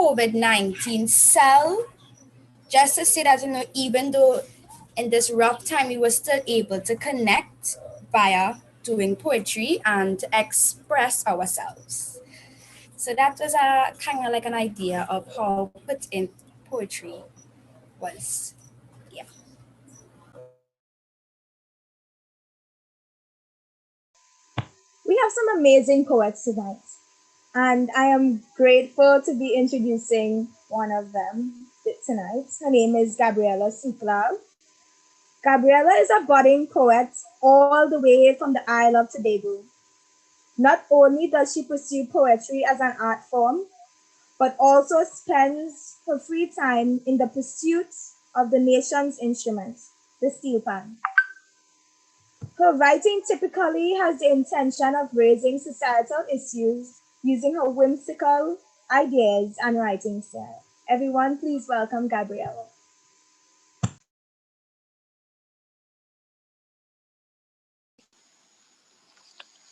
COVID-19 cell, just to say that, even though in this rough time we were still able to connect via doing poetry and to express ourselves. So that was a kind of like an idea of how put in poetry was. Yeah. We have some amazing poets tonight, and I am grateful to be introducing one of them tonight. Her name is Gabriela Suklav. Gabriela is a budding poet all the way from the Isle of Tobago. Not only does she pursue poetry as an art form, but also spends her free time in the pursuit of the nation's instrument, the steel pan. Her writing typically has the intention of raising societal issues using her whimsical ideas and writing style. Everyone, please welcome Gabriela.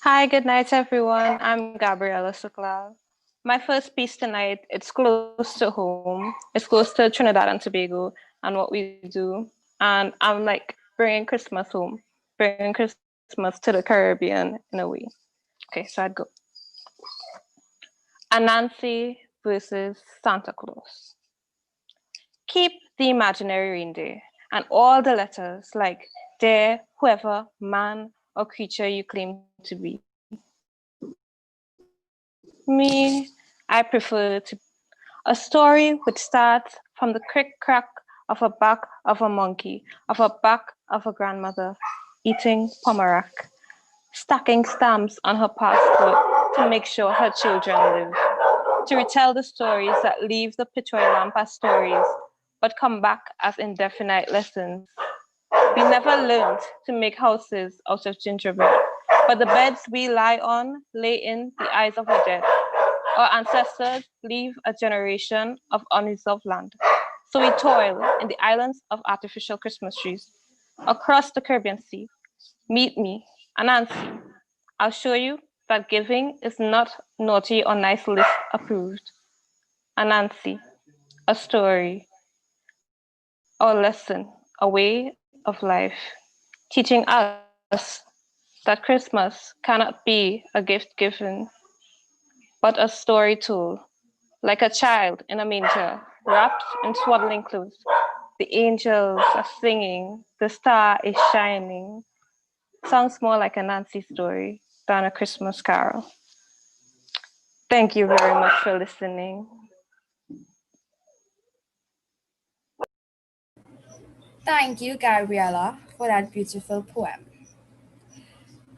Hi, good night, everyone. I'm Gabriela Suklav. My first piece tonight, it's close to home. It's close to Trinidad and Tobago and what we do. And I'm like bringing Christmas home, bringing Christmas to the Caribbean in a way. Okay, so I'd go. Anansi versus Santa Claus. Keep the imaginary reindeer and all the letters like dear, whoever, man, or creature you claim to be. Me, I prefer to a story which starts from the crick-crack of a back of a monkey, of a back of a grandmother, eating pomerac, stacking stamps on her passport to make sure her children live, to retell the stories that leave the picture lamp as stories, but come back as indefinite lessons. We never learned to make houses out of gingerbread, but the beds we lie on lay in the eyes of the dead. Our ancestors leave a generation of unresolved land. So we toil in the islands of artificial Christmas trees. Across the Caribbean Sea, meet me, Anansi. I'll show you that giving is not naughty or nice list approved. Anansi, a story, a lesson, a way of life, teaching us that Christmas cannot be a gift given, but a story told, like a child in a manger, wrapped in swaddling clothes. The angels are singing, the star is shining. Sounds more like a Nancy story than a Christmas carol. Thank you very much for listening. Thank you, Gabriela, for that beautiful poem.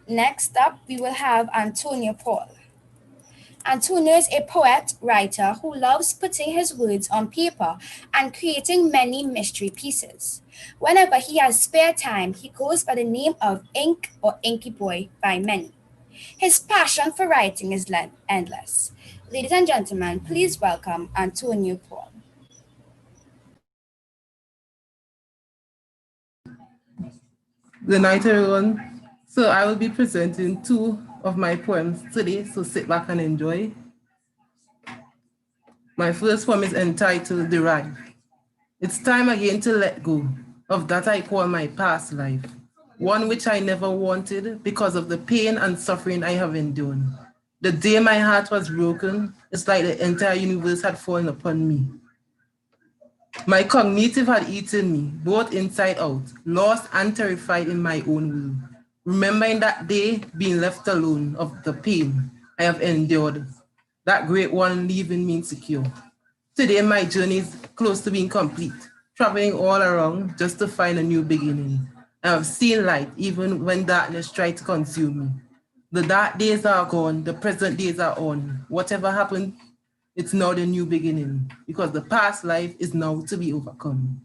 Next up, we will have Antonio Paul. Antonio is a poet, writer who loves putting his words on paper and creating many mystery pieces. Whenever he has spare time, he goes by the name of Ink or Inky Boy by many. His passion for writing is endless. Ladies and gentlemen, please welcome Antonio Paul. Good night, everyone. So I will be presenting two of my poems today, so sit back and enjoy. My first poem is entitled Derive. It's time again to let go of that I call my past life, one which I never wanted because of the pain and suffering I have endured. The day my heart was broken, it's like the entire universe had fallen upon me. My cognitive had eaten me, both inside out, lost and terrified in my own world. Remembering that day, being left alone of the pain I have endured, that great one leaving me insecure. Today, my journey is close to being complete, traveling all around just to find a new beginning. I have seen light even when darkness tried to consume me. The dark days are gone, the present days are on. Whatever happened, it's now the new beginning because the past life is now to be overcome.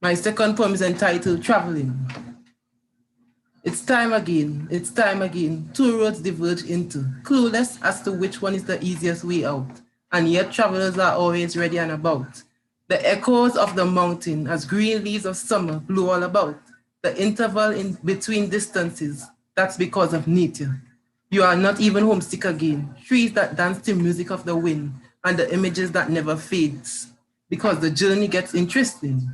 My second poem is entitled Traveling. It's time again, it's time again. Two roads diverge into, clueless as to which one is the easiest way out. And yet travelers are always ready and about. The echoes of the mountain as green leaves of summer blow all about. The interval in between distances, that's because of nature. You are not even homesick again. Trees that dance to music of the wind. and the images that never fades because the journey gets interesting.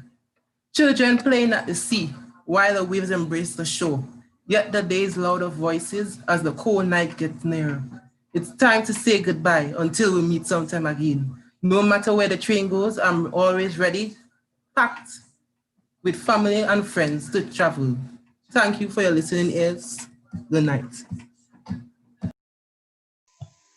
Children playing at the sea while the waves embrace the shore, yet the day's louder voices as the cold night gets nearer. It's time to say goodbye until we meet sometime again. No matter where the train goes, I'm always ready, packed with family and friends to travel. Thank you for your listening ears. Good night.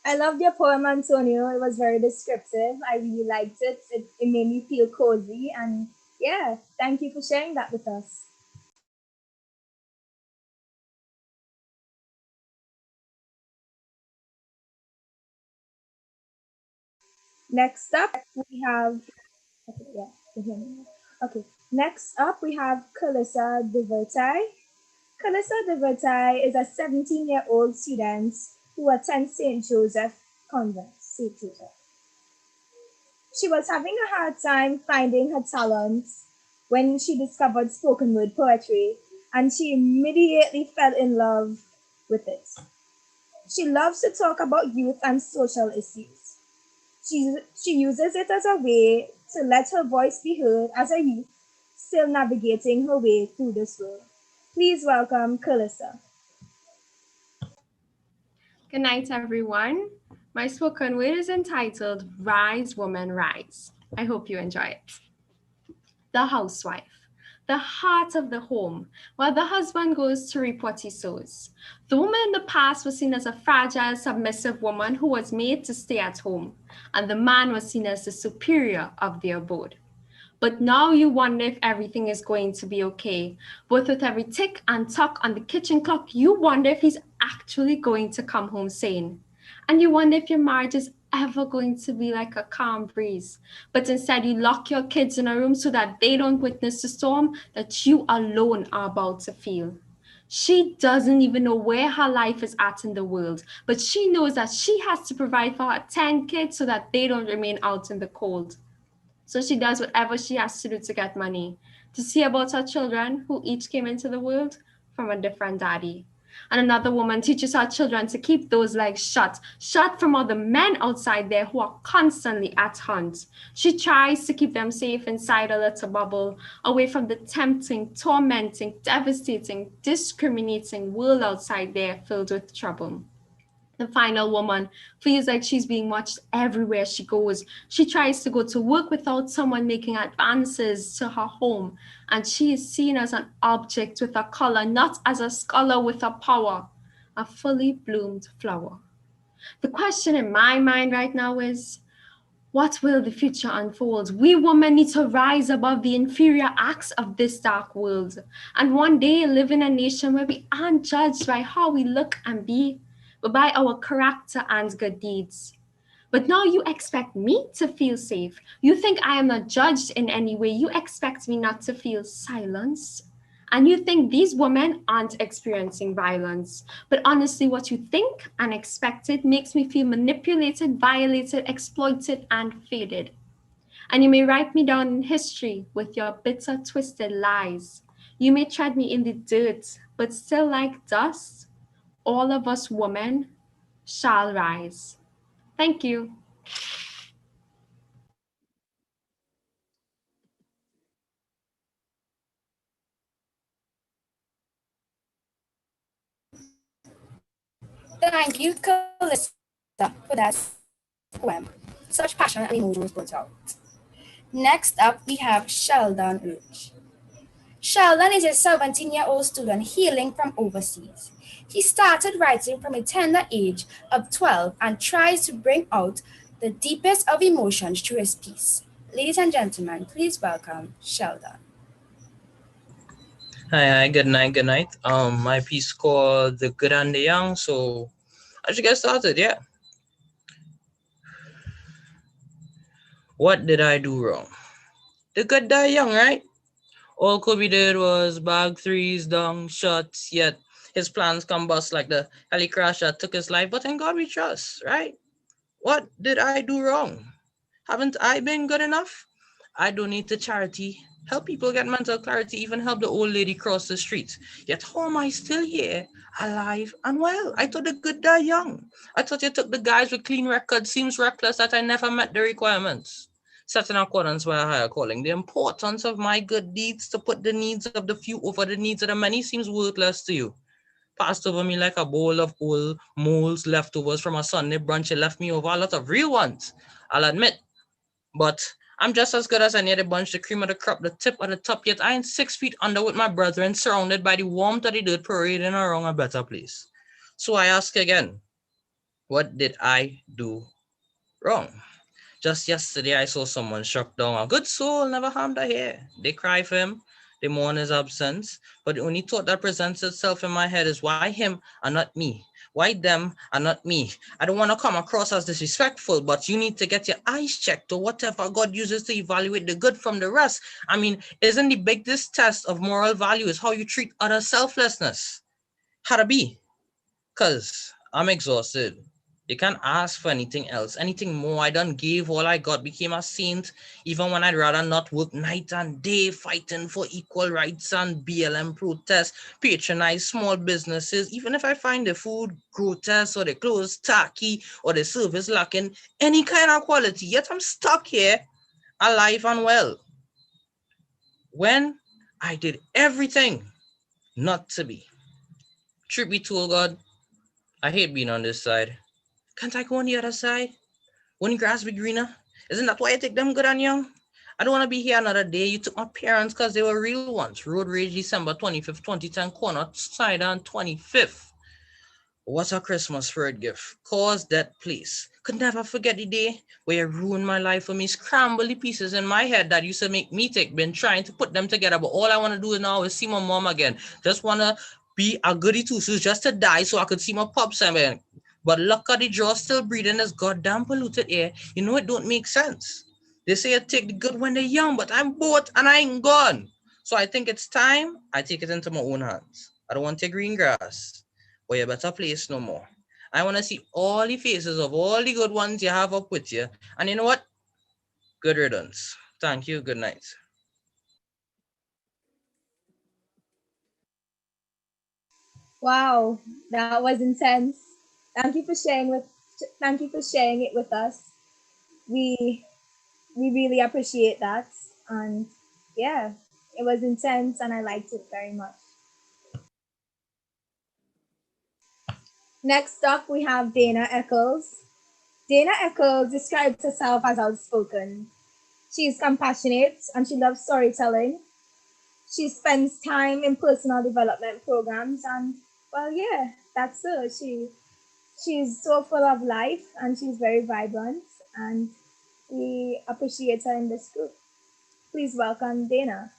I loved your poem, Antonio. It was very descriptive. I really liked it. It made me feel cozy. And yeah, thank you for sharing that with us. Next up, we have. Okay, yeah, you hear me. Okay, next up, we have Calissa DeVertai. Calissa DeVertai is a 17-year-old student who attends St. Joseph Convent, St. Joseph. She was having a hard time finding her talents when she discovered spoken word poetry, and she immediately fell in love with it. She loves to talk about youth and social issues. She uses it as a way to let her voice be heard as a youth still navigating her way through this world. Please welcome Calissa. Good night, everyone. My spoken word is entitled Rise, Woman, Rise. I hope you enjoy it. The housewife, the heart of the home, while the husband goes to reap what he sows. The woman in the past was seen as a fragile, submissive woman who was made to stay at home, and the man was seen as the superior of the abode. But now you wonder if everything is going to be okay. Both with every tick and tock on the kitchen clock, you wonder if he's actually going to come home sane. And you wonder if your marriage is ever going to be like a calm breeze. But instead, you lock your kids in a room so that they don't witness the storm that you alone are about to feel. She doesn't even know where her life is at in the world, but she knows that she has to provide for her 10 kids so that they don't remain out in the cold. So she does whatever she has to do to get money, to see about her children who each came into the world from a different daddy. And another woman teaches her children to keep those legs shut from all the men outside there who are constantly at hunt. She tries to keep them safe inside a little bubble, away from the tempting, tormenting, devastating, discriminating world outside there filled with trouble. The final woman feels like she's being watched everywhere she goes. She tries to go to work without someone making advances to her home, and she is seen as an object with a color, not as a scholar with a power, a fully bloomed flower. The question in my mind right now is, what will the future unfold? We women need to rise above the inferior acts of this dark world, and one day live in a nation where we aren't judged by how we look and be, but by our character and good deeds. But now you expect me to feel safe. You think I am not judged in any way. You expect me not to feel silence. And you think these women aren't experiencing violence. But honestly, what you think and expected makes me feel manipulated, violated, exploited, and faded. And you may write me down in history with your bitter, twisted lies. You may tread me in the dirt, but still like dust, all of us women shall rise. Thank you. Thank you, Calista, for that poem. Such passion and emotion was put out. Next up, we have Sheldon Roach. Sheldon is a 17-year-old student hailing from overseas. He started writing from a tender age of 12 and tries to bring out the deepest of emotions through his piece. Ladies and gentlemen, please welcome Sheldon. Hi, good night, good night. My piece called The Good and the Young, so I should get started, yeah. What did I do wrong? The good die young, right? All Kobe did was bag threes, down shots, yet his plans combust like the heli crash that took his life, but in God we trust, right? What did I do wrong? Haven't I been good enough? I donate to charity, help people get mental clarity, even help the old lady cross the street. Yet how am I still here, alive and well? I thought the good die young. I thought you took the guys with clean records. Seems reckless that I never met the requirements. Set in accordance with a higher calling. The importance of my good deeds to put the needs of the few over the needs of the many seems worthless to you. Passed over me like a bowl of old moles leftovers from a Sunday brunch. It left me over a lot of real ones, I'll admit. But I'm just as good as any other bunch, the cream of the crop, the tip of the top, yet I ain't 6 feet under with my brethren, surrounded by the warmth of the dirt parading around a better place. So I ask again, what did I do wrong? Just yesterday, I saw someone struck down. A good soul, never harmed a hair. They cry for him. They mourn his absence. But the only thought that presents itself in my head is why him and not me? Why them and not me? I don't want to come across as disrespectful, but you need to get your eyes checked or whatever God uses to evaluate the good from the rest. I mean, isn't the biggest test of moral value is how you treat other selflessness? How to be? Cause I'm exhausted. You can't ask for anything else, anything more. I done gave all I got, became a saint, even when I'd rather not work night and day, fighting for equal rights and BLM protests, patronize small businesses, even if I find the food grotesque or the clothes tacky or the service lacking any kind of quality. Yet I'm stuck here, alive and well. When I did everything not to be. Truth be told, God, I hate being on this side. Can't I go on the other side? Wouldn't grass be greener? Isn't that why I take them good and young? I don't want to be here another day. You took my parents because they were real ones. Road rage December 25th, 2010, corner side on 25th. What a Christmas spirit gift. Cause that place. Could never forget the day where you ruined my life for me. Scramble the pieces in my head that used to make me tick. Been trying to put them together, but all I want to do now is see my mom again. Just want to be a goody two shoes just to die so I could see my pops again. But luck of the draw, still breathing this goddamn polluted air. You know it don't make sense. They say I take the good when they're young, but I'm bored and I ain't gone. So I think it's time I take it into my own hands. I don't want to take green grass or a better place no more. I want to see all the faces of all the good ones you have up with you. And you know what? Good riddance. Thank you. Good night. Wow, that was intense. Thank you for thank you for sharing it with us. We we really appreciate that. And yeah, it was intense and I liked it very much. Next up, we have Dana Eccles. Dana Eccles describes herself as outspoken. She is compassionate and she loves storytelling. She spends time in personal development programs and well, yeah, that's her. She's so full of life and she's very vibrant and we appreciate her in this group. Please welcome Dana.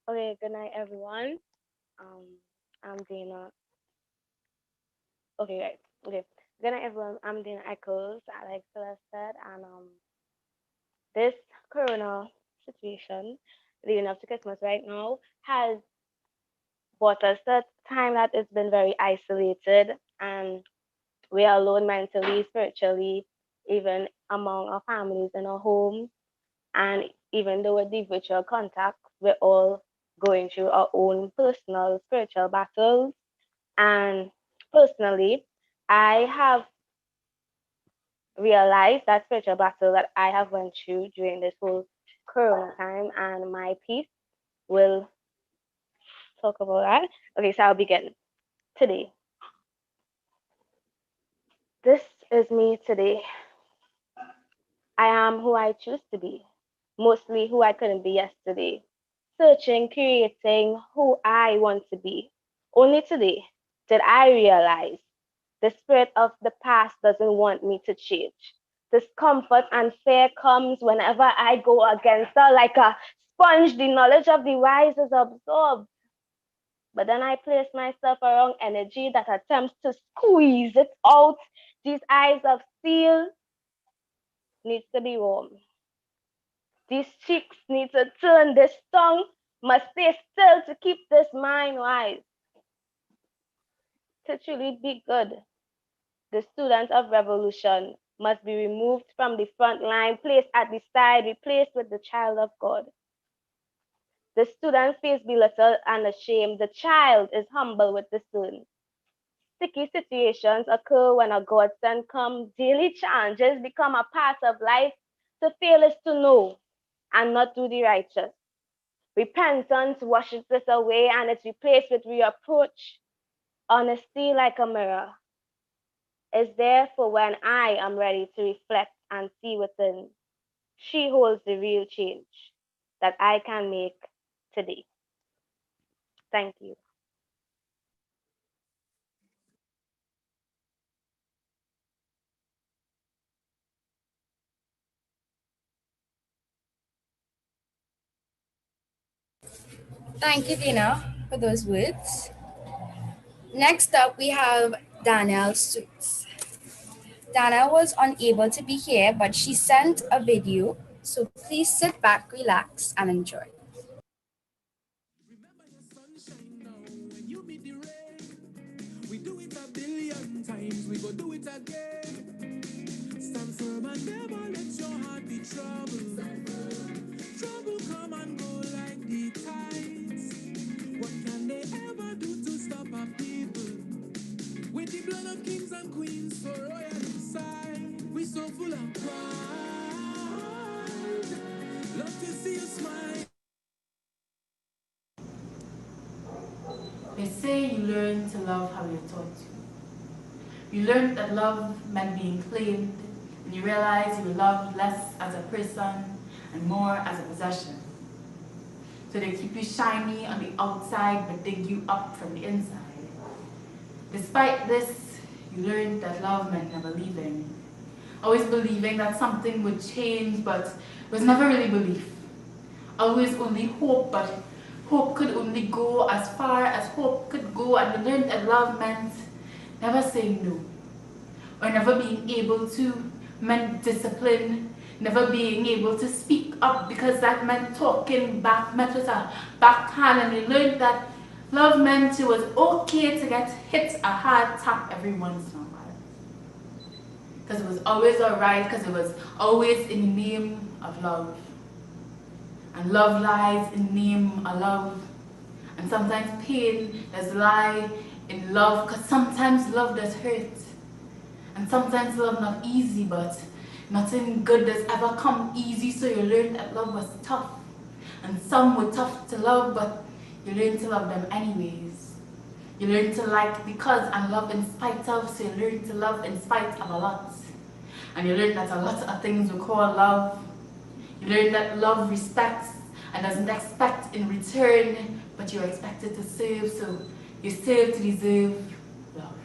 Okay, good night, everyone. Um, I'm Dana. Okay, right. Okay. Good night, everyone. I'm Dana Echoes, like Celeste said, and this Corona situation leading up to Christmas right now has brought us to a time that it's been very isolated, and we are alone mentally, spiritually, even among our families in our homes, and even though with the virtual contact, we're all going through our own personal spiritual battles. And personally, I have realized that spiritual battle that I have went through during this whole Corona time, and my piece will talk about that. Okay, so I'll begin today. This is me today. I am who I choose to be, mostly who I couldn't be yesterday. Searching, creating who I want to be. Only today did I realize the spirit of the past doesn't want me to change. Discomfort and fear comes whenever I go against her like a sponge. The knowledge of the wise is absorbed. But then I place myself around energy that attempts to squeeze it out. These eyes of steel needs to be warm. These cheeks need to turn, this tongue must stay still to keep this mind wise. To truly be good, the students of revolution must be removed from the front line, placed at the side, replaced with the child of God. The student feels belittled and ashamed. The child is humble with the stone. Sticky situations occur when a godsend comes. Daily challenges become a part of life. To fail is to know and not do the righteous. Repentance washes this away and it's replaced with reapproach. Honesty, like a mirror, is there for when I am ready to reflect and see within. She holds the real change that I can make today. Thank you. Thank you, Dina, for those words. Next up, we have Danielle Suits. Dana was unable to be here, but she sent a video, so please sit back, relax, and enjoy. Remember your sunshine now when you meet the rain. We do it a billion times, we go do it again. Stand firm and never let your heart be troubled. Trouble come and go like the tides. What can they ever do to stop our people? With the blood of kings and queens for royal inside, we so full of pride. Love to see you smile. They say you learn to love how you're taught to. You learned that love meant being claimed, and you realize you were loved less as a person and more as a possession. So they keep you shiny on the outside but dig you up from the inside. Despite this, you learned that love meant never leaving. Always believing that something would change, but it was never really belief. Always only hope, but hope could only go as far as hope could go, and you learned that love meant never saying no, or never being able to, meant discipline, never being able to speak up because that meant talking back, met with a backhand, and you learned that love meant it was okay to get hit a hard tap every once in a while. Because it was always alright, because it was always in the name of love. And love lies in the name of love. And sometimes pain does lie in love, because sometimes love does hurt. And sometimes love not easy, but nothing good does ever come easy, so you learn that love was tough. And some were tough to love, but you learn to love them anyways. You learn to like because and love in spite of, so you learn to love in spite of a lot. And you learn that a lot of things we call love. You learn that love respects and doesn't expect in return, but you're expected to serve, so you serve to deserve love.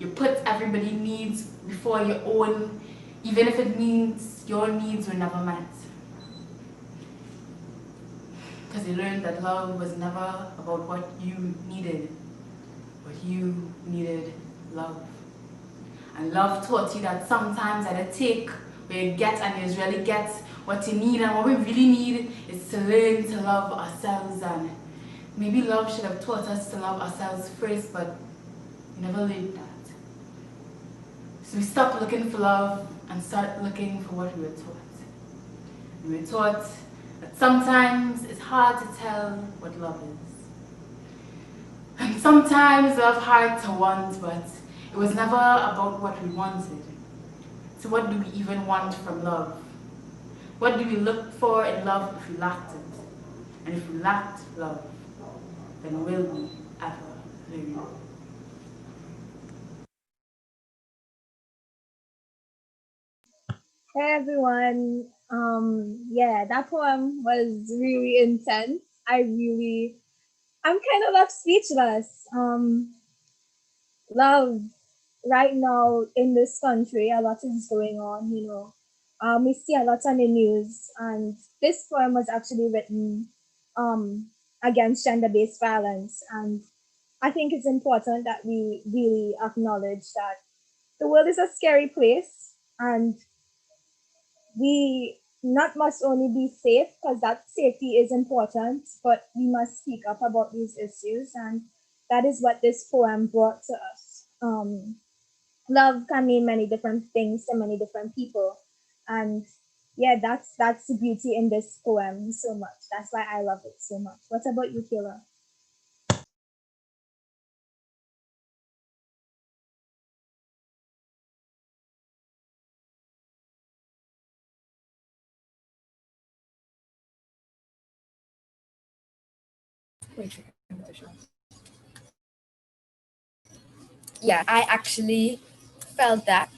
You put everybody's needs before your own, even if it means your needs were never met. Because you learned that love was never about what you needed, but you needed love. And love taught you that sometimes at a take where you get and you really get what you need, and what we really need is to learn to love ourselves. And maybe love should have taught us to love ourselves first, but we never learned that. So we stopped looking for love and started looking for what we were taught. And we were taught that sometimes it's hard to tell what love is. And sometimes love hard to want, but it was never about what we wanted. So what do we even want from love? What do we look for in love if we lacked it? And if we lacked love, then will we ever learn? Hey everyone. Yeah, that poem was really intense. I'm kind of left speechless. Love right now in this country, a lot is going on, you know. We see a lot on the news, and this poem was actually written against gender-based violence. And I think it's important that we really acknowledge that the world is a scary place, and we not must only be safe, because that safety is important, but we must speak up about these issues, and that is what this poem brought to us. Love can mean many different things to many different people, and yeah, that's the beauty in this poem so much. That's why I love it so much. What about you, Kayla? Yeah, I actually felt that.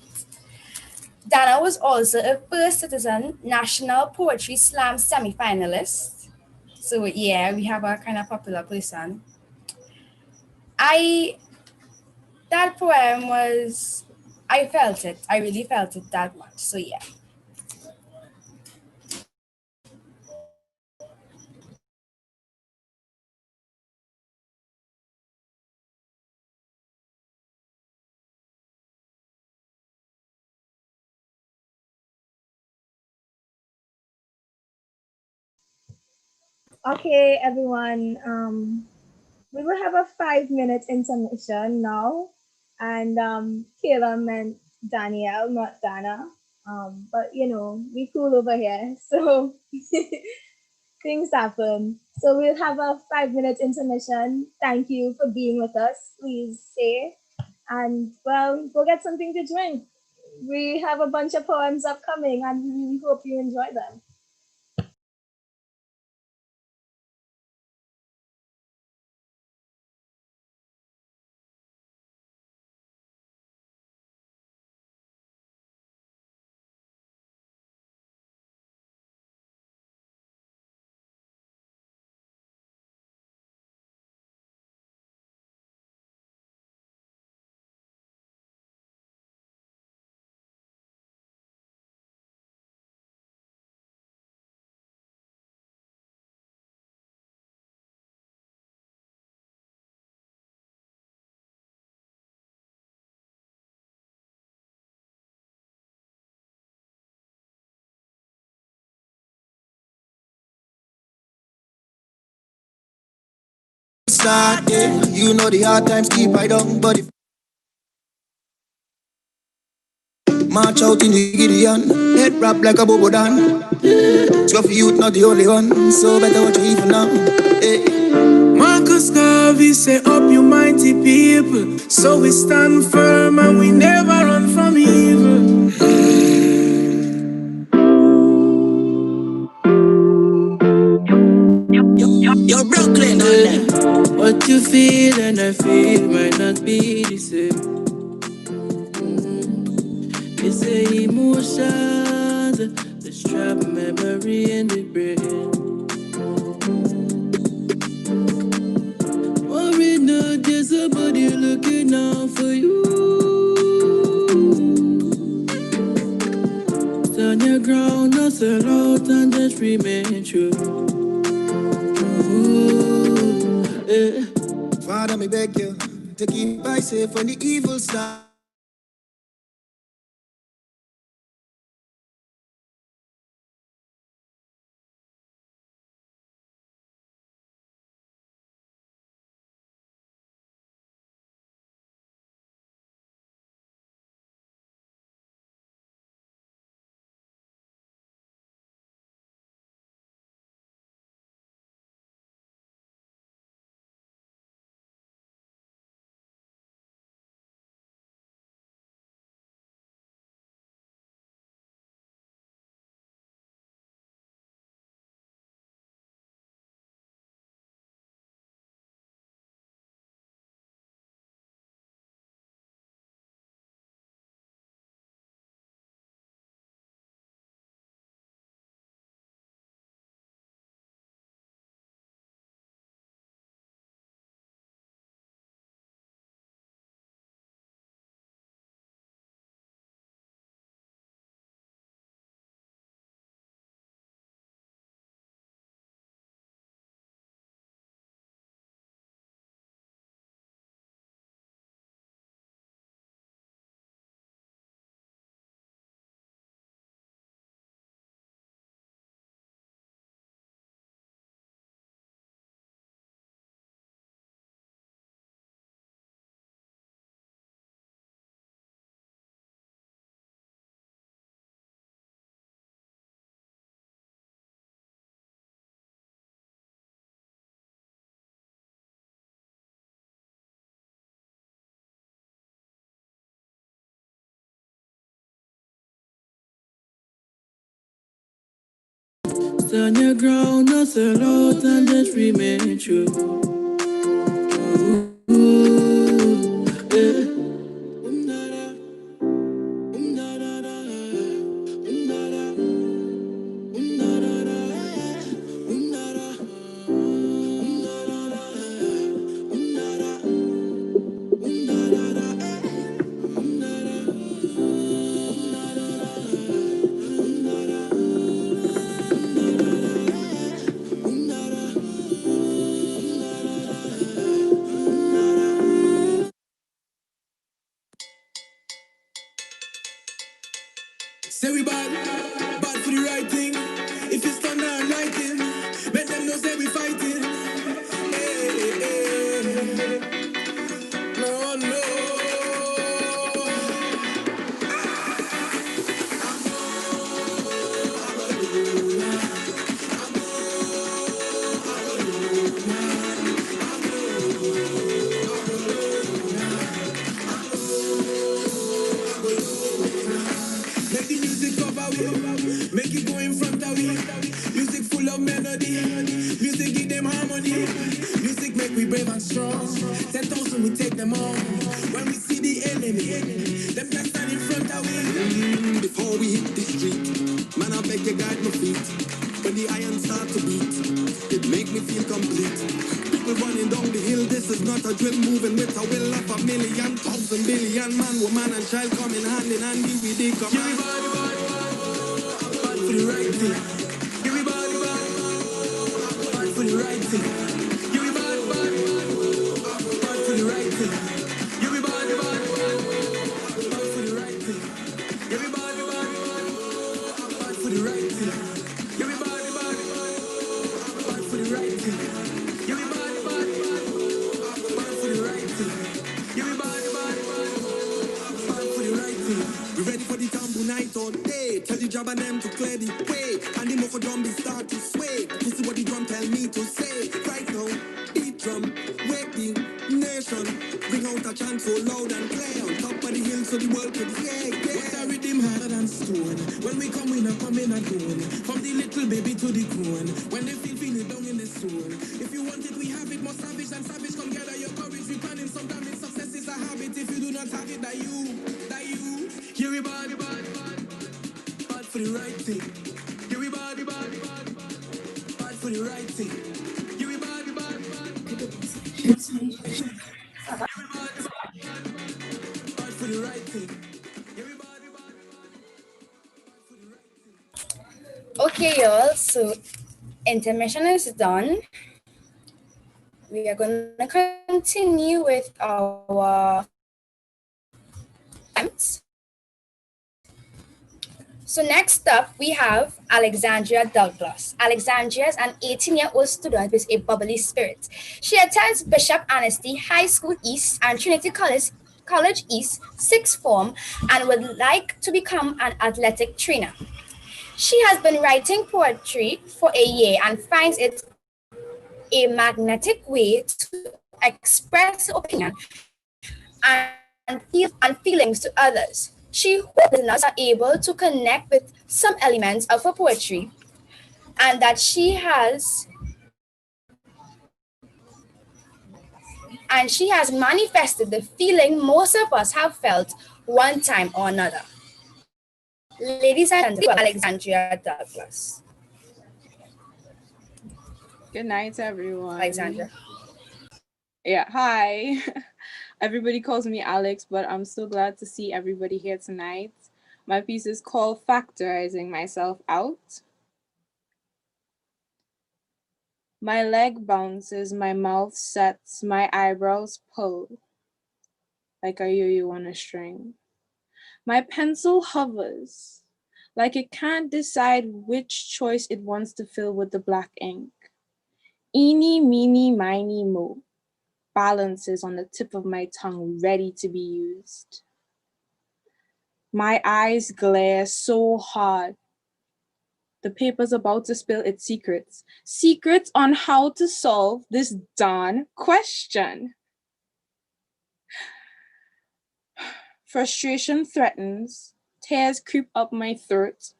Dana was also a first citizen national poetry slam semi-finalist. So yeah, we have a kind of popular person. I that poem was I felt it. I really felt it that much. So yeah. Okay, everyone. We will have a 5 minute intermission now, and Kayla meant Danielle, not Dana. But you know, we cool over here, so things happen. So we'll have a 5 minute intermission. Thank you for being with us. Please stay and well, go get something to drink. We have a bunch of poems upcoming, and we really hope you enjoy them. Start, yeah. You know the hard times keep I down, but if march out in the Gideon, head wrap like a bobo dan. Scruffy youth not the only one, so better watch you even now. Hey. Marcus Garvey say up you mighty people, so we stand firm and we never run from evil. Yo, Brooklyn on them. What you feel and I feel might not be the same. It's the emotions, the trap memory in the brain. Worry not just somebody looking out for you. Stand your ground, not sell out and just remain true. Ooh, yeah. Father, me beg you to keep I safe from the evil side. stand your ground, no sell out and just remain true. Ooh, yeah. Say we bad for the right thing. If it's done and lighting, make them know say we fighting. Hey, hey. No, no. Make the music cover we, make it go in front of we. Music full of melody, music give them harmony. Music make we brave and strong. 10,000 we take them on. When we see the enemy, them can stand in front of we. Before we hit the street, man I beg you guide my feet. When the iron start to beat, it make me feel complete. People running down the hill, this is not a drill. Moving with a will of a million, thousand, billion man, woman and child coming hand in hand. Give me the command. Bad for the right thing. Give me bad for the right thing. Give me bad for the right thing. Give me bad for the right thing. Give me bad for the right thing. Give me bad for the right thing. Give me bad for the right thing. Give me bad for the right thing. We ready for the tambour night all day. Tell the job and them to clear the way. And the mofo drum be start to sway. This is what the drum tell me to say. Right now, beat drum, wake the nation. Bring out a chant so loud and clear. On top of the hill so the world can hear. What a rhythm harder than stone. When we come in and going. From the little baby to the grown. When they feel it down in the soul. If you want it, we have it. More savage than savage. Come gather your courage. We planning some damage. Success is a habit. If you do not have it, that you. Here we bad for the right thing. Here we bad for the right thing. Here we bad for the right thing. Okay, y'all. So intermission is done. We are going to continue with our poems. So next up, we have Alexandria Douglas. Alexandria is an 18-year-old student with a bubbly spirit. She attends Bishop Anstey High School East and Trinity College East 6th form and would like to become an athletic trainer. She has been writing poetry for a year and finds it a magnetic way to express opinion and feelings to others. She hopes listeners are able to connect with some elements of her poetry and that she has manifested the feeling most of us have felt one time or another. Ladies and gentlemen, Alexandria Douglas. Good night, everyone. Alexandria. Yeah, hi. Everybody calls me Alex, but I'm so glad to see everybody here tonight. My piece is called Factorizing Myself Out. My leg bounces, my mouth sets, my eyebrows pull like a yo-yo on a string. My pencil hovers like it can't decide which choice it wants to fill with the black ink. Eeny, meeny, miny, mo balances on the tip of my tongue, ready to be used. My eyes glare so hard. The paper's about to spill its secrets. Secrets on how to solve this darn question. Frustration threatens. Tears creep up my throat.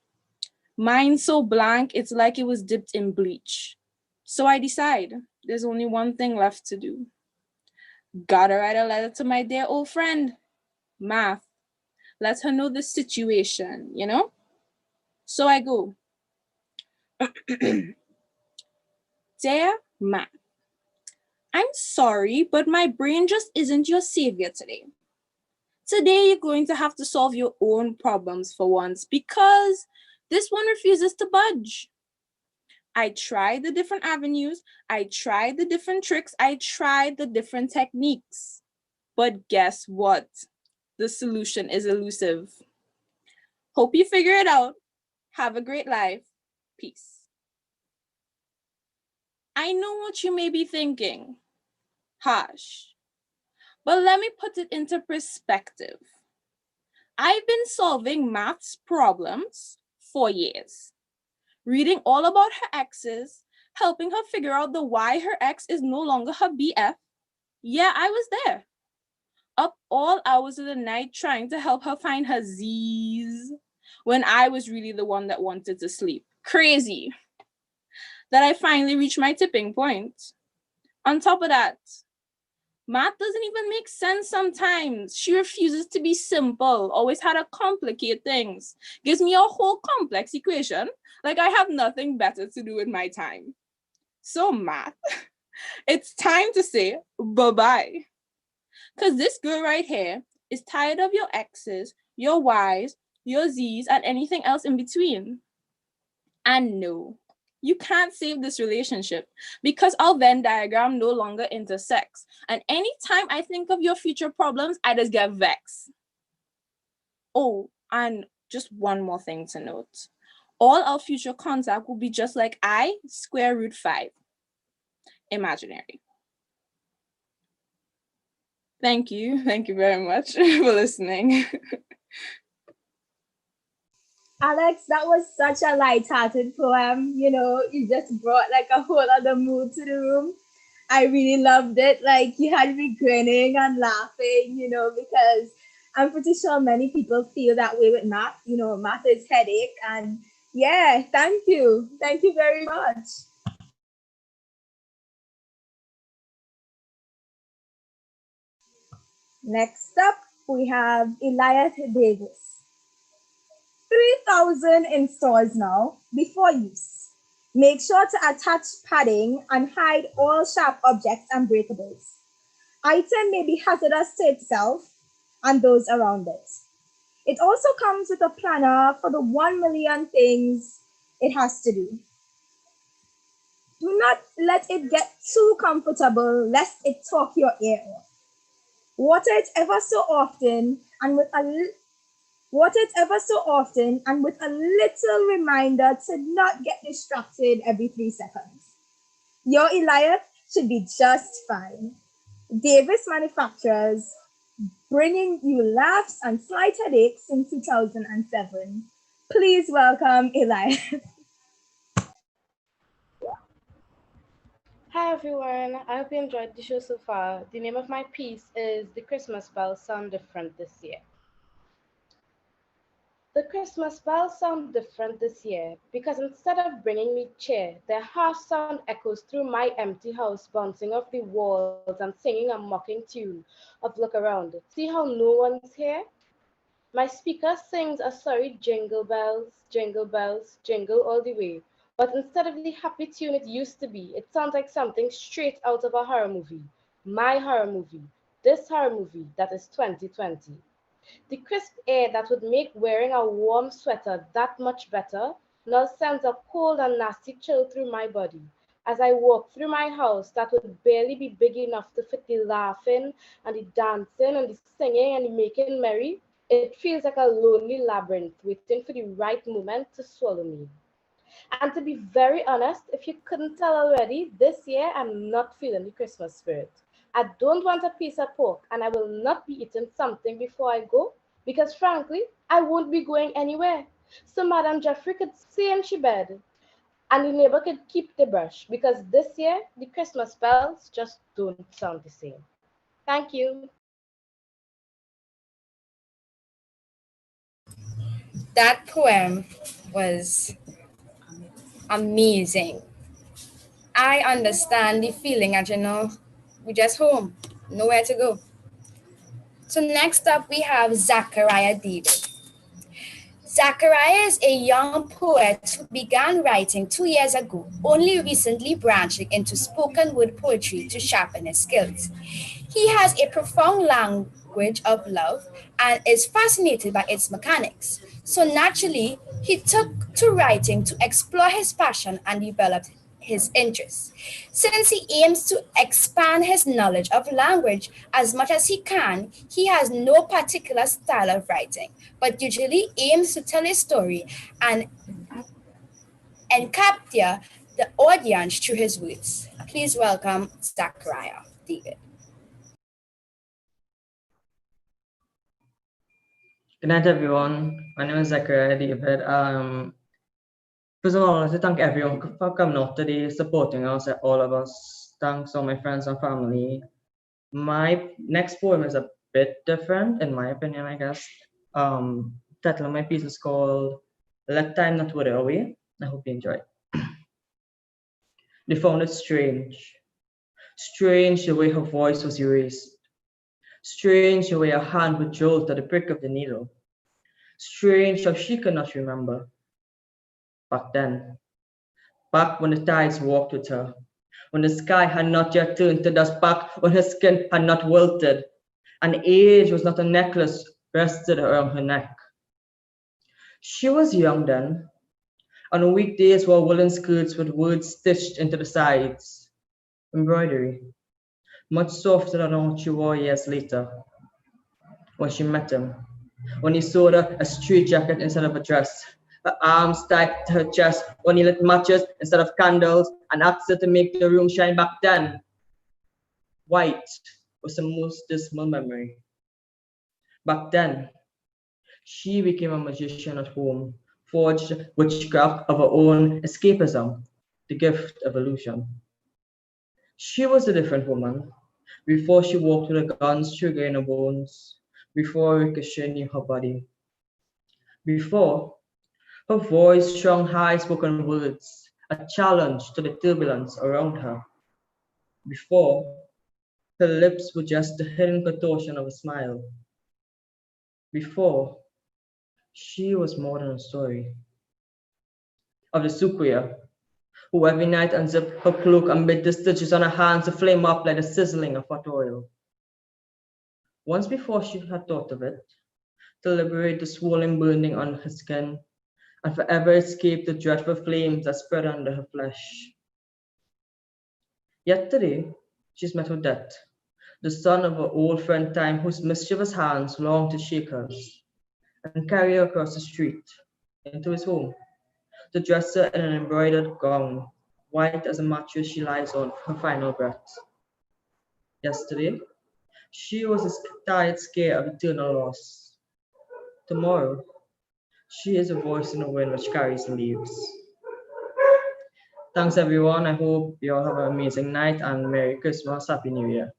Mine so blank, it's like it was dipped in bleach. So I decide there's only one thing left to do. Gotta write a letter to my dear old friend, Math. Let her know the situation, you know? So I go, Dear Math, I'm sorry, but my brain just isn't your savior today. Today, you're going to have to solve your own problems for once because this one refuses to budge. I tried the different avenues, I tried the different tricks, I tried the different techniques. But guess what? The solution is elusive. Hope you figure it out. Have a great life. Peace. I know what you may be thinking. Harsh. But let me put it into perspective. I've been solving maths problems for years, reading all about her exes, helping her figure out the why her ex is no longer her BF. Yeah, I was there. Up all hours of the night trying to help her find her Z's when I was really the one that wanted to sleep. Crazy. That I finally reached my tipping point. On top of that, math doesn't even make sense sometimes. She refuses to be simple, always had to complicate things. Gives me a whole complex equation, like I have nothing better to do with my time. So math, it's time to say bye-bye. Because this girl right here is tired of your X's, your Y's, your Z's, and anything else in between. And no, you can't save this relationship because our Venn diagram no longer intersects. And anytime I think of your future problems, I just get vexed. Oh, and just one more thing to note. All our future contact will be just like I square root 5. Imaginary. Thank you. Thank you very much for listening. Alex, that was such a light-hearted poem. You know, you just brought like a whole other mood to the room. I really loved it. Like you had me grinning and laughing, you know, because I'm pretty sure many people feel that way with math. You know, math is headache. And yeah, thank you. Thank you very much. Next up, we have Elias Davis. 3,000 in stores now before use. Make sure to attach padding and hide all sharp objects and breakables. Item may be hazardous to itself and those around it. It also comes with a planner for the 1 million things it has to do. Do not let it get too comfortable lest it talk your ear off. Water it ever so often and with a little reminder to not get distracted every 3 seconds. Your Elias should be just fine. Davis Manufacturers, bringing you laughs and slight headaches since 2007. Please welcome Elias. Hi everyone, I hope you enjoyed the show so far. The name of my piece is The Christmas Bells Sound Different This Year. The Christmas bells sound different this year because instead of bringing me cheer, their harsh sound echoes through my empty house, bouncing off the walls and singing a mocking tune of Look Around. See how no one's here? My speaker sings a sorry jingle bells, jingle all the way. But instead of the happy tune it used to be, it sounds like something straight out of a horror movie. My horror movie. This horror movie that is 2020. The crisp air that would make wearing a warm sweater that much better now sends a cold and nasty chill through my body. As I walk through my house that would barely be big enough to fit the laughing and the dancing and the singing and the making merry, it feels like a lonely labyrinth waiting for the right moment to swallow me. And to be very honest, if you couldn't tell already, this year I'm not feeling the Christmas spirit. I don't want a piece of pork and I will not be eating something before I go because frankly, I won't be going anywhere. So Madam Jeffrey could stay in she bed and the neighbor could keep the brush because this year the Christmas bells just don't sound the same. Thank you. That poem was amazing. I understand the feeling, and we're just home, nowhere to go. So next up, we have Zachariah David. Zachariah is a young poet who began writing 2 years ago, only recently branching into spoken word poetry to sharpen his skills. He has a profound language of love and is fascinated by its mechanics. So naturally, he took to writing to explore his passion and develop his interests. Since he aims to expand his knowledge of language as much as he can, he has no particular style of writing, but usually aims to tell a story and capture the audience through his words. Please welcome Zachariah David. Good night, everyone. My name is Zachariah David. First of all, I want to thank everyone for coming out today, supporting us, all of us. Thanks all my friends and family. My next poem is a bit different, in my opinion, I guess. Title of my piece is called Let Time Not Wither Away. I hope you enjoy it. They found it strange. Strange the way her voice was erased. Strange the way her hand would jolt at the prick of the needle. Strange how she could not remember. Back then, back when the tides walked with her, when the sky had not yet turned to dust, back when her skin had not wilted, and age was not a necklace rested around her neck. She was young then. On weekdays wore woolen skirts with words stitched into the sides. Embroidery, much softer than what she wore years later. When she met him, when he sold her a straight jacket instead of a dress, her arms tied to her chest, when he lit matches instead of candles, and asked her to make the room shine back then. White was the most dismal memory. Back then, she became a magician at home, forged witchcraft of her own escapism, the gift of illusion. She was a different woman, before she walked with a gun's trigger in her bones, before Ricochet knew her body, before her voice strung high spoken words, a challenge to the turbulence around her, before her lips were just the hidden contortion of a smile, before she was more than a story. Of the Sukuya, who every night unzipped her cloak amid the stitches on her hands to flame up like the sizzling of hot oil. Once before she had thought of it, to liberate the swollen burning on her skin, and forever escape the dreadful flames that spread under her flesh. Yet today, she's met with death, the son of her old friend Time, whose mischievous hands long to shake hers, and carry her across the street, into his home, to dress her in an embroidered gown, white as a mattress she lies on for her final breath. Yesterday, she was a tired scare of eternal loss. Tomorrow, she is a voice in the wind which carries the leaves. Thanks everyone. I hope you all have an amazing night and Merry Christmas, Happy New Year.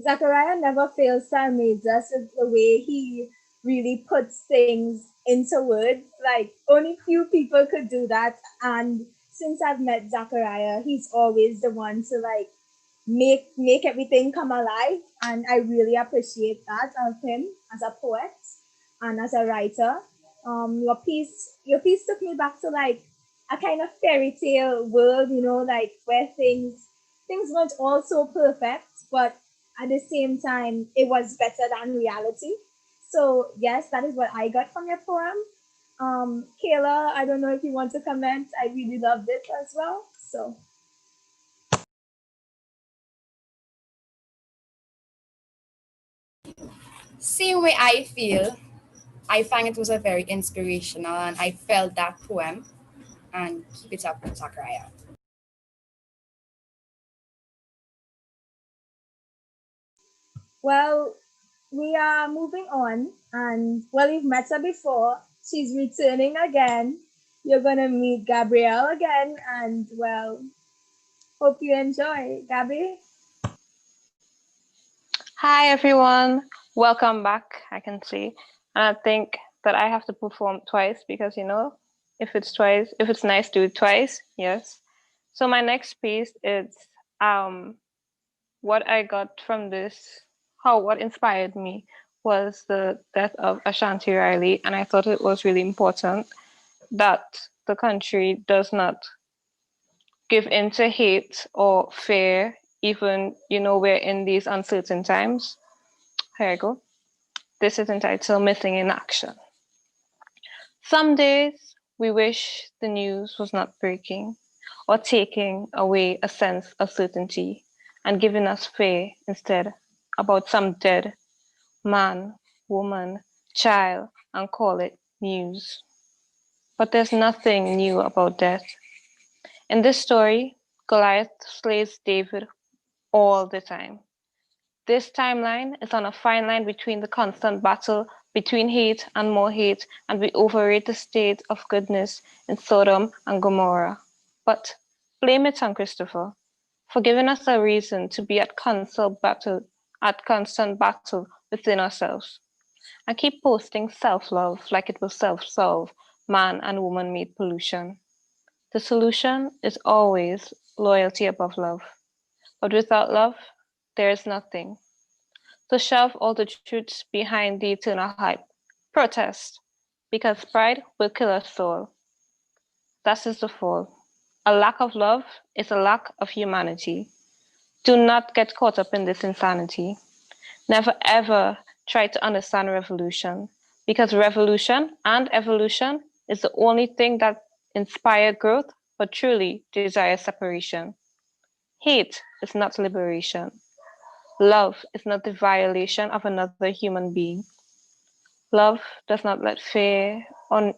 Zachariah never fails to amaze us with the way he really puts things into words. Like only few people could do that. And since I've met Zachariah, he's always the one to like make everything come alive. And I really appreciate that of him as a poet and as a writer. Your piece took me back to like a kind of fairy tale world, like where things weren't all so perfect, but at the same time, it was better than reality. So yes, that is what I got from your poem. Kayla, I don't know if you want to comment. I really loved it as well. So Same way I feel. I find it was a very inspirational, and I felt that poem. And keep it up, Zachariah. well, we are moving on, and well, you've met her before. She's returning again. You're gonna meet Gabrielle again, and well, hope you enjoy, Gabby. Hi everyone, welcome back, I can see. And I think that I have to perform twice because, if it's nice, do it twice. Yes. So my next piece is what I got from this, what inspired me was the death of Ashanti Riley. And I thought it was really important that the country does not give in to hate or fear, even, we're in these uncertain times. Here I go. This is entitled Missing in Action. Some days we wish the news was not breaking or taking away a sense of certainty and giving us fear instead about some dead man, woman, child, and call it news. But there's nothing new about death. In this story, Goliath slays David all the time. This timeline is on a fine line between the constant battle between hate and more hate, and we overrate the state of goodness in Sodom and Gomorrah. But blame it on Christopher for giving us a reason to be at constant battle within ourselves. And keep posting self-love like it will self-solve man and woman-made pollution. The solution is always loyalty above love. But without love, there is nothing. So shove all the truths behind the eternal hype. Protest, because pride will kill us all. That is the fall. A lack of love is a lack of humanity. Do not get caught up in this insanity. Never ever try to understand revolution, because revolution and evolution is the only thing that inspire growth, but truly desire separation. Hate is not liberation. Love is not the violation of another human being. Love does not let fear and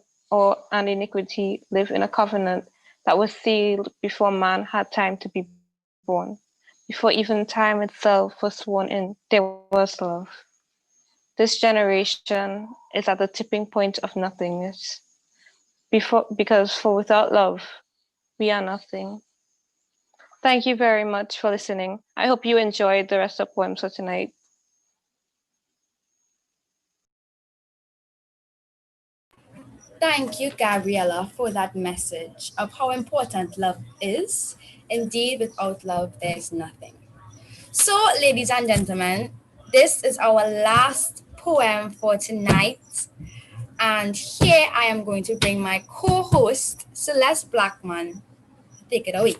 iniquity live in a covenant that was sealed before man had time to be born. Before even time itself was sworn in, there was love. This generation is at the tipping point of nothingness. Because without love, we are nothing. Thank you very much for listening. I hope you enjoyed the rest of poems for tonight. Thank you, Gabriella, for that message of how important love is. Indeed, without love, there's nothing. So, ladies and gentlemen, this is our last poem for tonight. And here I am going to bring my co host, Celeste Blackman. Take it away.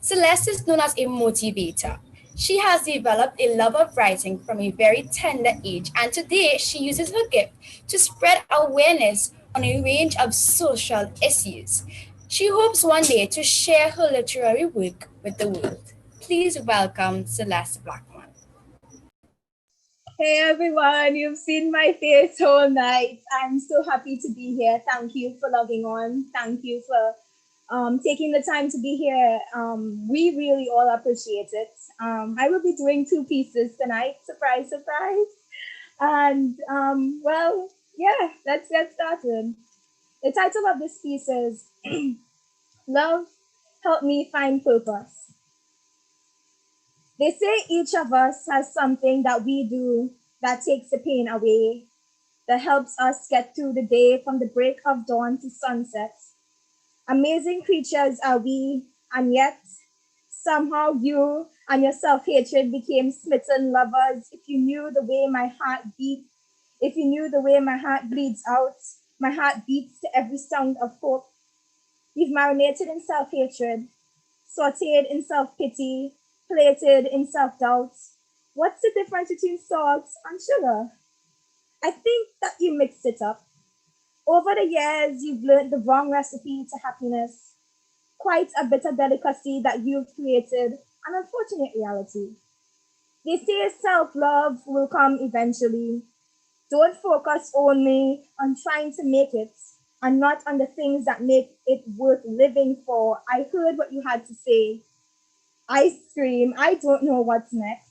Celeste is known as a motivator. She has developed a love of writing from a very tender age, and today she uses her gift to spread awareness on a range of social issues. She hopes one day to share her literary work with the world. Please welcome Celeste Blackman. Hey everyone, you've seen my face all night. I'm so happy to be here. Thank you for logging on. Thank you for taking the time to be here. We really all appreciate it. I will be doing 2 pieces tonight. Surprise, surprise. And let's get started. The title of this piece is Love, Help Me Find Purpose. They say each of us has something that we do that takes the pain away, that helps us get through the day from the break of dawn to sunset. Amazing creatures are we, and yet somehow you and your self-hatred became smitten lovers. If you knew the way my heart beats, if you knew the way my heart bleeds out, my heart beats to every sound of hope. We've marinated in self-hatred, sauteed in self-pity, plated in self-doubt. What's the difference between salt and sugar? I think that you mixed it up. Over the years, you've learned the wrong recipe to happiness. Quite a bitter delicacy that you've created, an unfortunate reality. They say self-love will come eventually. Don't focus only on trying to make it and not on the things that make it worth living for. I heard what you had to say. I scream, I don't know what's next.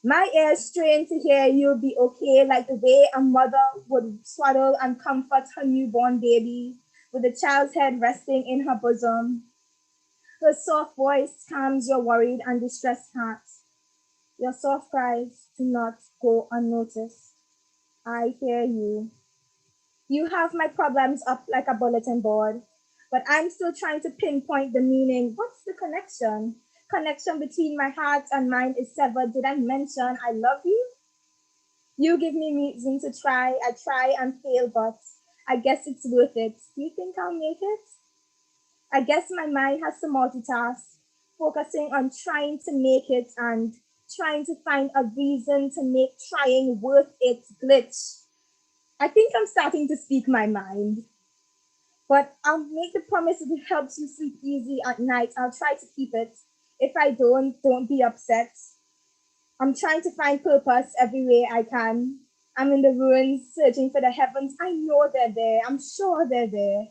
My ears strain to hear you'll be okay, like the way a mother would swaddle and comfort her newborn baby with the child's head resting in her bosom. Her soft voice calms your worried and distressed heart. Your soft cries do not go unnoticed. I hear you. You have my problems up like a bulletin board, but I'm still trying to pinpoint the meaning. What's the connection? Connection between my heart and mind is severed. Did I mention I love you? You give me reason to try. I try and fail, but I guess it's worth it. Do you think I'll make it? I guess my mind has to multitask, focusing on trying to make it and trying to find a reason to make trying worth it glitch. I think I'm starting to speak my mind. But I'll make the promise if it helps you sleep easy at night. I'll try to keep it. If I don't be upset. I'm trying to find purpose every way I can. I'm in the ruins searching for the heavens. I know they're there. I'm sure they're there.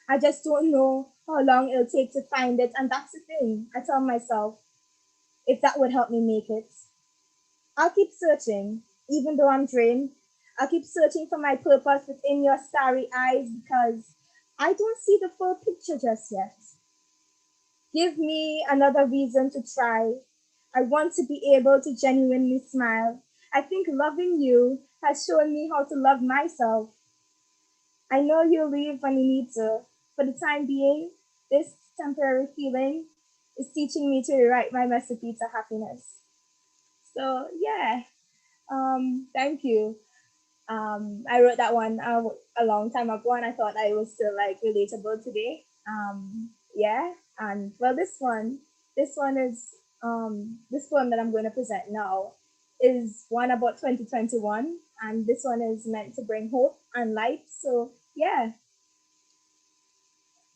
I just don't know how long it'll take to find it. And that's the thing. I tell myself, if that would help me make it, I'll keep searching, even though I'm drained. I'll keep searching for my purpose within your starry eyes because I don't see the full picture just yet. Give me another reason to try. I want to be able to genuinely smile. I think loving you has shown me how to love myself. I know you'll leave when you need to. For the time being, this temporary feeling is teaching me to rewrite my recipe to happiness. So yeah, thank you. I wrote that one a long time ago, and I thought I was still like relatable today. Yeah, and well, this one is this poem that I'm going to present now is one about 2021, and this one is meant to bring hope and light. So yeah,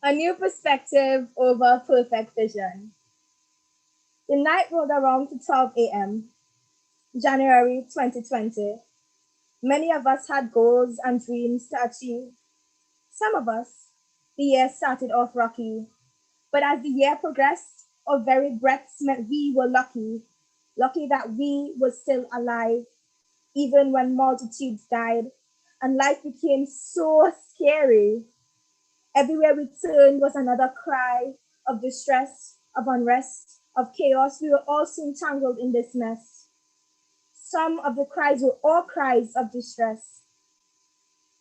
a new perspective over perfect vision. The night rolled around to 12 a.m. January 2020. Many of us had goals and dreams to achieve. Some of us, the year started off rocky, but as the year progressed, our very breaths meant we were lucky, lucky that we were still alive, even when multitudes died, and life became so scary. Everywhere we turned was another cry of distress, of unrest, of chaos. We were all soon tangled in this mess. Some of the cries were all cries of distress.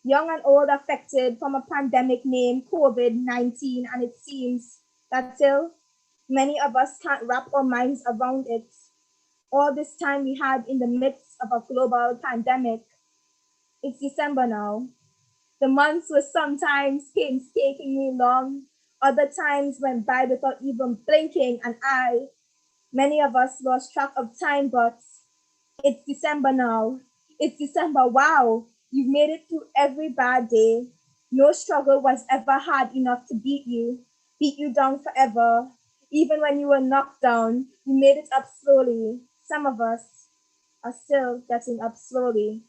Young and old affected from a pandemic named COVID-19, and it seems that still many of us can't wrap our minds around it. All this time we had in the midst of a global pandemic. It's December now. The months were sometimes painstakingly long. Other times went by without even blinking an eye. Many of us lost track of time, but it's December now. It's December. Wow, you've made it through every bad day. No struggle was ever hard enough to beat you down forever. Even when you were knocked down, you made it up slowly. Some of us are still getting up slowly.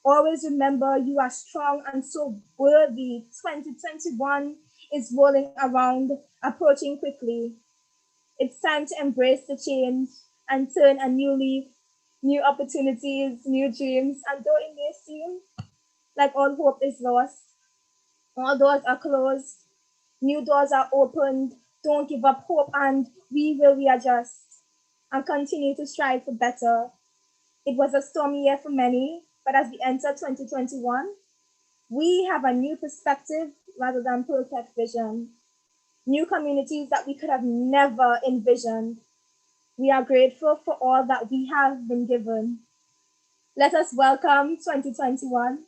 Always remember you are strong and so worthy. 2021 is rolling around, approaching quickly. It's time to embrace the change and turn a new leaf, new opportunities, new dreams. And though it may seem like all hope is lost, all doors are closed, new doors are opened. Don't give up hope, and we will readjust and continue to strive for better. It was a stormy year for many, but as we enter 2021, we have a new perspective rather than perfect vision. New communities that we could have never envisioned. We are grateful for all that we have been given. Let us welcome 2021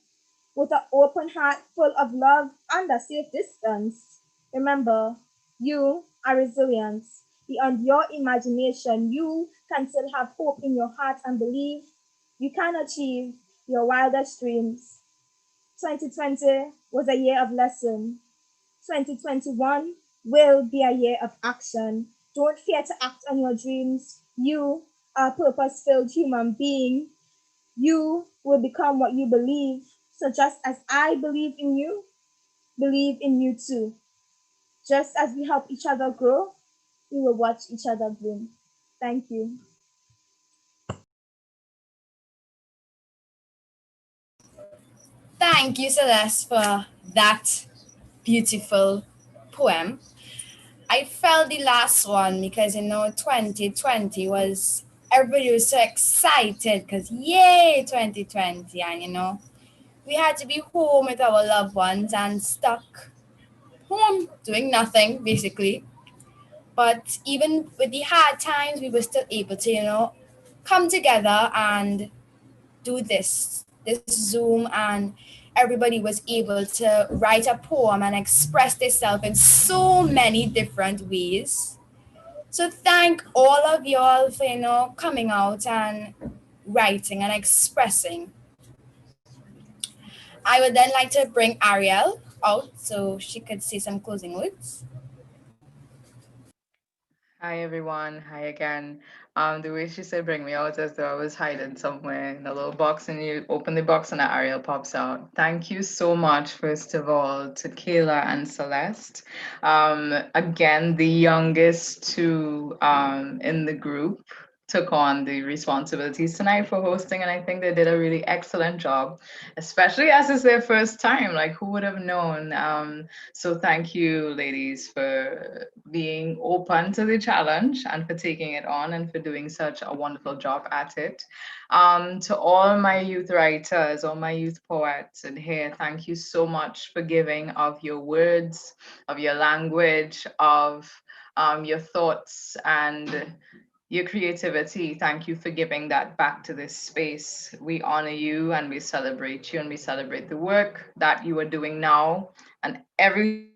with an open heart full of love and a safe distance. Remember, you are resilient. Beyond your imagination, you can still have hope in your heart and believe you can achieve your wildest dreams. 2020 was a year of lesson. 2021 will be a year of action. Don't fear to act on your dreams. You are a purpose-filled human being. You will become what you believe. So just as I believe in you too. Just as we help each other grow, we will watch each other bloom. Thank you. Thank you, Celeste, for that beautiful poem. I felt the last one because 2020 everybody was so excited because yay 2020, and We had to be home with our loved ones and stuck home doing nothing, basically. But even with the hard times, we were still able to, come together and do this Zoom, and everybody was able to write a poem and express themselves in so many different ways. So thank all of y'all for, coming out and writing and expressing. I would then like to bring Ariel out so she could say some closing words. Hi everyone. Hi again. The way she said bring me out as though I was hiding somewhere in a little box and you open the box and the Ariel pops out. Thank you so much, first of all, to Kayla and Celeste. Again, the youngest two in the group took on the responsibilities tonight for hosting, and I think they did a really excellent job, especially as it's their first time. Like, who would have known? So thank you, ladies, for being open to the challenge and for taking it on and for doing such a wonderful job at it. To all my youth writers, all my youth poets in here, thank you so much for giving of your words, of your language, of your thoughts and your creativity. Thank you for giving that back to this space. We honor you and we celebrate you and we celebrate the work that you are doing now and everything,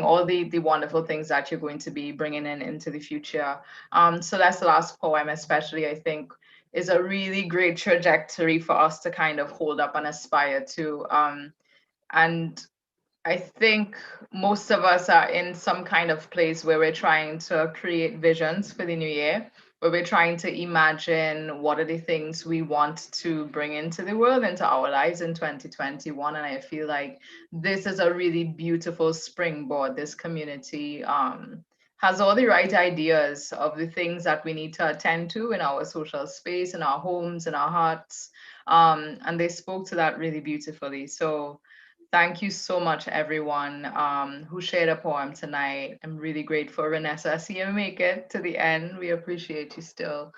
all the wonderful things that you're going to be bringing in into the future. So that's the last poem, especially, I think, is a really great trajectory for us to kind of hold up and aspire to. And I think most of us are in some kind of place where we're trying to create visions for the new year, where we're trying to imagine what are the things we want to bring into the world, into our lives in 2021. And I feel like this is a really beautiful springboard. This community has all the right ideas of the things that we need to attend to in our social space, in our homes, in our hearts. And they spoke to that really beautifully. So thank you so much, everyone who shared a poem tonight. I'm really grateful, Renessa. I see you make it to the end. We appreciate you still.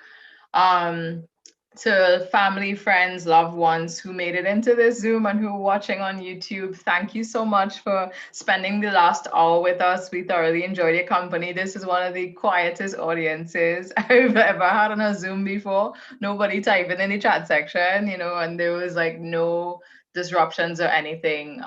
To family, friends, loved ones who made it into this Zoom and who are watching on YouTube, thank you so much for spending the last hour with us. We thoroughly enjoyed your company. This is one of the quietest audiences I've ever had on a Zoom before. Nobody typing in the chat section, and there was like no disruptions or anything.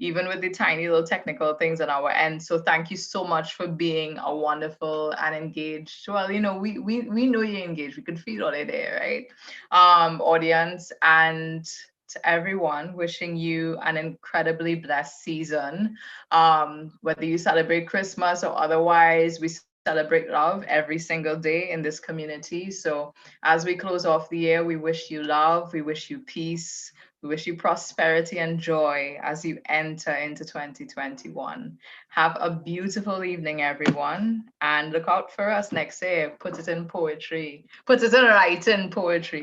Even with the tiny little technical things on our end. So thank you so much for being a wonderful and engaged. Well, we know you're engaged. We could feel all it there, right? Audience, and to everyone, wishing you an incredibly blessed season. Whether you celebrate Christmas or otherwise, we celebrate love every single day in this community. So as we close off the year, we wish you love, we wish you peace, we wish you prosperity and joy as you enter into 2021. Have a beautiful evening, everyone, and look out for us next year. Put it in poetry. Put it in writing poetry.